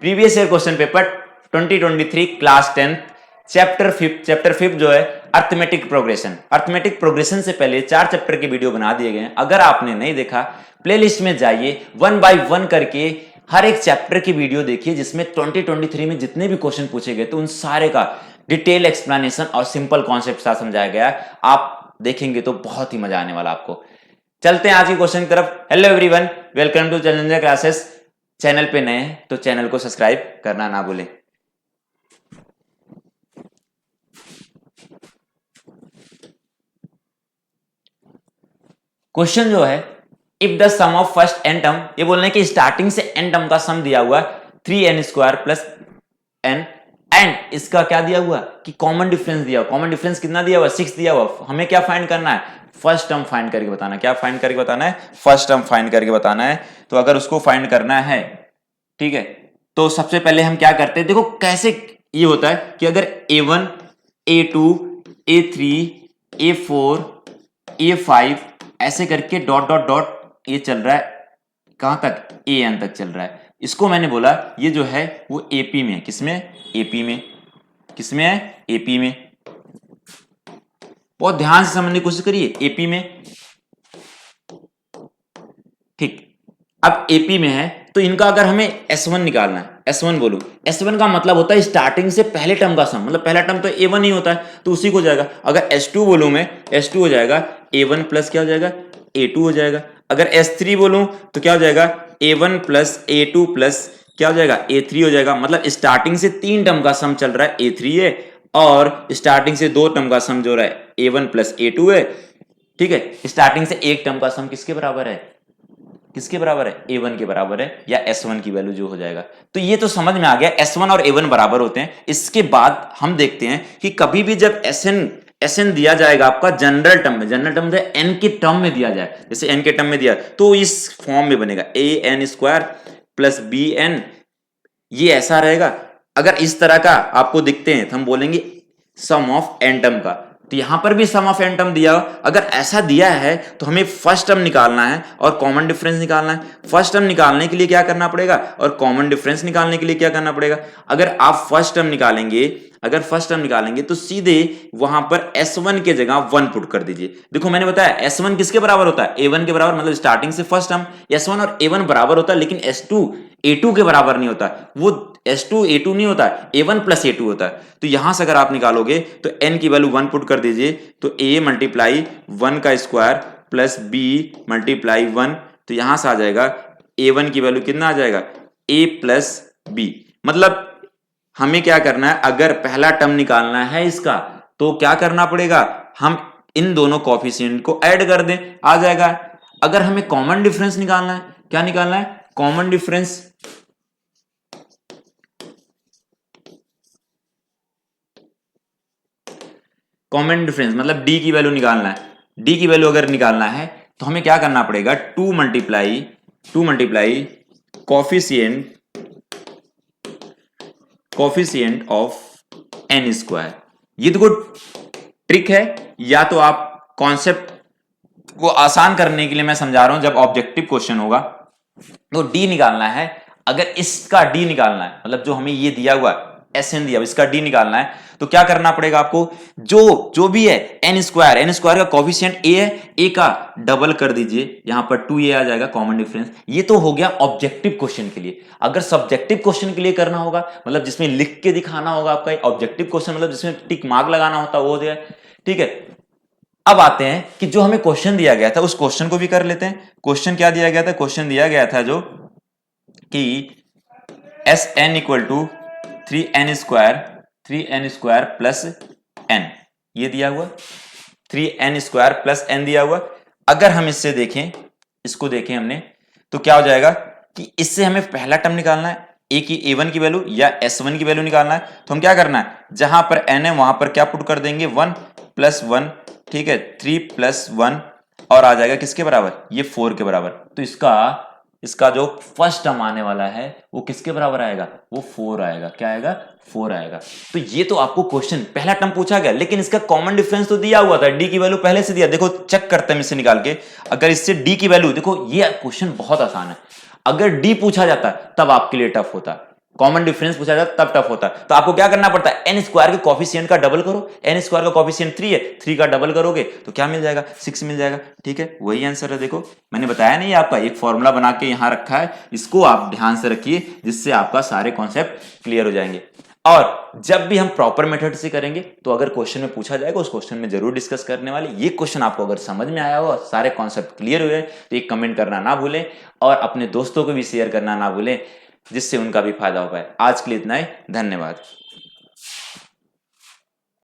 Previous year question paper 2023 class 10 chapter 5 जो है arithmetic progression से पहले 4 चैप्टर के वीडियो बना दिए गए हैं। अगर आपने नहीं देखा प्लेलिस्ट में जाइए, 1 बाय 1 करके हर एक चैप्टर की वीडियो देखिए, जिसमें 2023 में जितने भी क्वेश्चन पूछे गए तो उन सारे का डिटेल एक्सप्लेनेशन और सिंपल कॉन्सेप्ट साथ समझाया गया। आप देखेंगे तो बहुत ही मजा आने वाला आपको। चलते हैं आज के क्वेश्चन की तरफ। Hello everyone, welcome to Challenger Classes. Channel पे नए हैं तो चैनल को सब्सक्राइब करना ना भूलें। क्वेश्चन जो है, if the sum of first n term, ये बोलने कि स्टार्टिंग से एन टर्म का सम दिया हुआ 3n² प्लस n एंड इसका क्या दिया हुआ कि कॉमन डिफरेंस दिया हुआ। कॉमन डिफरेंस कितना दिया हुआ? 6 दिया हुआ। हमें क्या फाइंड करना है? फर्स्ट टर्म फाइंड करके बताना। क्या फाइंड करके बताना है? फर्स्ट टर्म फाइंड करके बताना है। तो अगर उसको फाइंड करना है, ठीक है, तो सबसे पहले हम क्या करते हैं, देखो कैसे ये होता है कि अगर a1 a2 a3 a4 a5 ऐसे करके डॉट डॉट डॉट ये चल रहा है, कहां तक? an तक चल रहा है। इसको मैंने बोला ये जो है वो AP में। किसमें? AP में। किसमें है? AP में। बहुत ध्यान से समझने की कोशिश करिए। AP में, ठीक। अब AP में है तो इनका अगर हमें S1 निकालना है, S1 बोलूं, S1 का मतलब होता है स्टार्टिंग से पहले टर्म का सम। मतलब पहला टर्म तो A1 ही होता है तो उसी को जाएगा। अगर S2 बोलूं मैं, S2 हो जाएगा A1 प्लस क्या हो जाएगा? A2 हो जाएगा। अगर S3 बोलूं तो क्या हो जाएगा? A1 प्लस A2 प्लस क्या हो जाएगा? A3 हो जाएगा। मतलब स्टार्टिंग से 3 टर्म का सम चल रहा है A3 है, और स्टार्टिंग से 2 टर्म का सम जो रहा है A1 प्लस A2 है, ठीक है। स्टार्टिंग से एक टर्म का सम किसके बराबर है? किसके बराबर है? A1 के बराबर है, या S1 की वैल्यू जो हो जाएगा। तो ये तो समझ में आ गया, S1 और A1 बराबर होते हैं। इसके बाद हम देखते हैं कि कभी भी जब SN दिया जाएगा आपका जनरल टर्म में, जनरल टर्म n के टर्म में दिया जाए, जैसे n के टर्म में दिया तो इस फॉर्म में बनेगा an² प्लस bn, ये ऐसा रहेगा। अगर इस तरह का आपको दिखते हैं तो हम बोलेंगे सम ऑफ n टर्म का। तो यहां पर भी सम ऑफ n टर्म दिया हो। अगर ऐसा दिया है तो हमें फर्स्ट टर्म निकालना है और कॉमन डिफरेंस निकालना है। फर्स्ट टर्म निकालने के लिए क्या करना पड़ेगा और कॉमन डिफरेंस निकालने के लिए क्या करना पड़ेगा? अगर आप फर्स्ट टर्म निकालेंगे तो सीधे वहां पर S1 के जगह 1 पुट कर दीजिए। देखो मैंने बताया S1 किसके बराबर होता है? A1 के बराबर। मतलब स्टार्टिंग से फर्स्ट टर्म S1 और A1 बराबर होता है, लेकिन S2 A2 के बराबर नहीं होता। वो S2 A2 नहीं होता, A1 प्लस A2 होता है। तो यहां से अगर आप निकालोगे तो n की वैल्यू 1 पुट कर दीजिए, तो A मल्टीप्लाई 1 का स्क्वायर प्लस B मल्टीप्लाई 1, तो यहां से आ जाएगा A1 की वैल्यू कितना आ जाएगा? A plus B। मतलब हमें क्या करना है, अगर पहला टर्म निकालना है इसका तो क्या करना पड़ेगा? हम इन दोनों कोफिशिएंट को ऐड कर दें, आ जाएगा। अगर हमें कॉमन डिफरेंस निकालना है, क्या निकालना है? Common difference. कॉमन डिफरेंस मतलब D की वैल्यू निकालना है। D की वैल्यू अगर निकालना है तो हमें क्या करना पड़ेगा? 2 मल्टीप्लाई कोफिशिएंट ऑफ n²। ये देखो ट्रिक है, या तो आप कॉन्सेप्ट को आसान करने के लिए मैं समझा रहा हूं। जब ऑब्जेक्टिव क्वेश्चन होगा तो D निकालना है। अगर इसका D निकालना है, मतलब जो हमें ये दिया हुआ SN दिया, इसका D निकालना है, तो क्या करना पड़ेगा आपको? जो भी है n² का कोफिशिएंट A है, A का डबल कर दीजिए, यहां पर 2A आ जाएगा कॉमन डिफरेंस। ये तो हो गया ऑब्जेक्टिव क्वेश्चन के लिए। अगर सब्जेक्टिव क्वेश्चन के लिए करना होगा, मतलब जिसमें लिख के दिखाना होगा आपका ऑब्जेक्टिव क्वेश्चन, मतलब जिसमें टिक मार्क लगाना होता है, वो हो जाए, ठीक है। अब आते हैं कि जो हमें क्वेश्चन दिया गया था उस क्वेश्चन को भी कर लेते हैं। क्वेश्चन क्या दिया गया था? क्वेश्चन दिया गया था जो कि Sn equal to 3n² plus n, ये दिया हुआ 3n² प्लस n दिया हुआ। अगर हम इससे देखें, इसको देखें हमने, तो क्या हो जाएगा कि इससे हमें पहला टर्म निकालना है, A1 की वैल्यू या S1 की वैल्यू निकालना है। तो हम क्या करना है, जहां पर n है वहां पर क्या पुट कर देंगे? 1 प्लस 1, ठीक है, 3 प्लस 1, और आ जाएगा किसके बराबर? ये 4 के बराबर। तो इसका जो फर्स्ट टर्म आने वाला है वो किसके बराबर आएगा? वो 4 आएगा। क्या आएगा? 4 आएगा। तो ये तो आपको क्वेश्चन पहला टर्म पूछा गया, लेकिन इसका कॉमन डिफरेंस तो दिया हुआ था। D की वैल्यू पहले से दिया। देखो चेक करते हैं इससे निकाल के। अगर इससे D की वैल्यू, देखो ये क्वेश्चन बहुत आसान है। अगर D पूछा जाता तब आपके लिए टफ होता। कॉमन डिफरेंस पूछा जाता है तब टफ होता है। तो आपको क्या करना पड़ता है, एन स्क्वायर के कॉफिशिएंट का डबल करो। एन स्क्वायर का कॉफिशिएंट 3 है, 3 का डबल करोगे तो क्या मिल जाएगा, 6 मिल जाएगा। ठीक है, वही आंसर है। देखो मैंने बताया नहीं आपका एक फॉर्मूला बना के यहां रखा है, इसको आप ध्यान से रखिए जिससे आपका सारे कॉन्सेप्ट क्लियर हो जाएंगे। और जब भी हम प्रॉपर मेथड से करेंगे तो अगर क्वेश्चन में पूछा जाएगा उस क्वेश्चन में जरूर डिस्कस करने वाले। ये क्वेश्चन आपको अगर समझ में आया हो, सारे कॉन्सेप्ट क्लियर हुए तो एक कमेंट करना ना भूलें और अपने दोस्तों को भी शेयर करना ना भूलें जिससे उनका भी फायदा हो पाए। आज के लिए इतना ही, धन्यवाद।